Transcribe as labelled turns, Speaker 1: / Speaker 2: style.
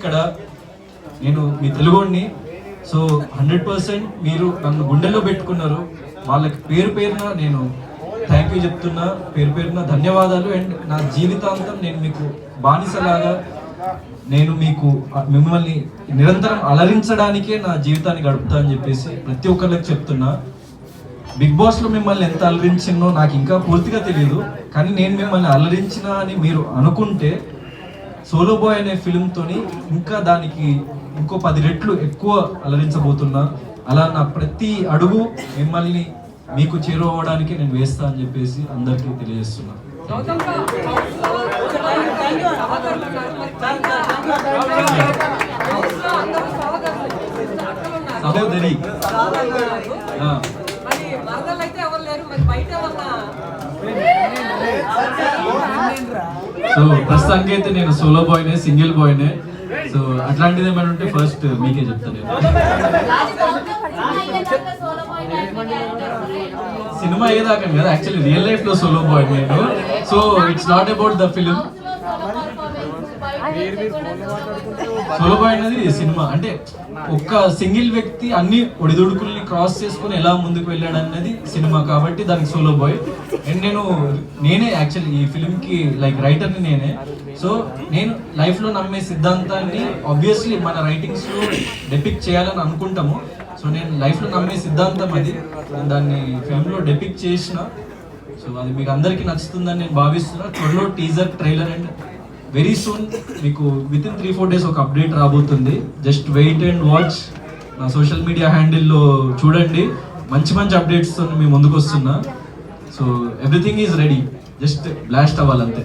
Speaker 1: ఇక్కడ నేను మీ తెలుగుని సో 100% మీరు నన్ను గుండెల్లో పెట్టుకున్నారు. వాళ్ళకి పేరు పేరున నేను థ్యాంక్ యూ చెప్తున్నా, పేరు పేరున ధన్యవాదాలు. అండ్ నా జీవితాంతం నేను మీకు బానిసలాగా నేను మిమ్మల్ని నిరంతరం అలరించడానికే నా జీవితాన్ని గడుపుతా అని చెప్పేసి ప్రతి ఒక్కరికి చెప్తున్నా. బిగ్ బాస్లో మిమ్మల్ని ఎంత అలరించినో నాకు ఇంకా పూర్తిగా తెలియదు, కానీ నేను మిమ్మల్ని అలరించినా అని మీరు అనుకుంటే సోలో బాయ్ అనే ఫిల్మ్తోని ఇంకా దానికి ఇంకో 10 రెట్లు ఎక్కువ అలరించబోతున్నా. అలా నా ప్రతి అడుగు మిమ్మల్ని మీకు చేరువవడానికి నేను వేస్తా అని చెప్పేసి అందరికీ తెలియజేస్తున్నా. సహోదరి సో ప్రస్తుతానికి అయితే నేను సోలో బాయ్నే, సింగిల్ బాయ్నే. సో అట్లాంటిది ఏమైనా ఉంటే ఫస్ట్ మీకే చెప్తాను. సినిమా అయ్యేదాకా కదా, యాక్చువల్లీ రియల్ లైఫ్ లో సోలో బాయ్ నేను. So it's not about the film. Solo boy అనేది సినిమా అంటే ఒక్క సింగిల్ వ్యక్తి అన్ని ఒడిదుడుకుల్ని క్రాస్ చేసుకుని ఎలా ముందుకు వెళ్ళాడు అనేది సినిమా, కాబట్టి దానికి సోలో బాయ్. అండ్ నేనే యాక్చువల్లీ ఈ ఫిలింకి లైక్ రైటర్ని నేనే. సో నేను లైఫ్లో నమ్మే సిద్ధాంతాన్ని ఆబ్వియస్లీ మన రైటింగ్స్లో డెపిక్ట్ చేయాలని అనుకుంటాము. సో నేను లైఫ్లో నమ్మే సిద్ధాంతం అది, నేను దాన్ని ఫిల్మ్లో డెపిక్ట్ చేసిన. సో అది మీకు అందరికీ నచ్చుతుందని నేను భావిస్తున్నా. త్వరలో teaser, trailer and very soon మీకు విత్ ఇన్ 3-4 days ఒక అప్డేట్ రాబోతుంది. Just wait and watch. నా సోషల్ మీడియా హ్యాండిల్లో చూడండి, మంచి మంచి అప్డేట్స్తో మీ ముందుకు వస్తున్నా. So everything is ready, just blast అవ్వాలంతే.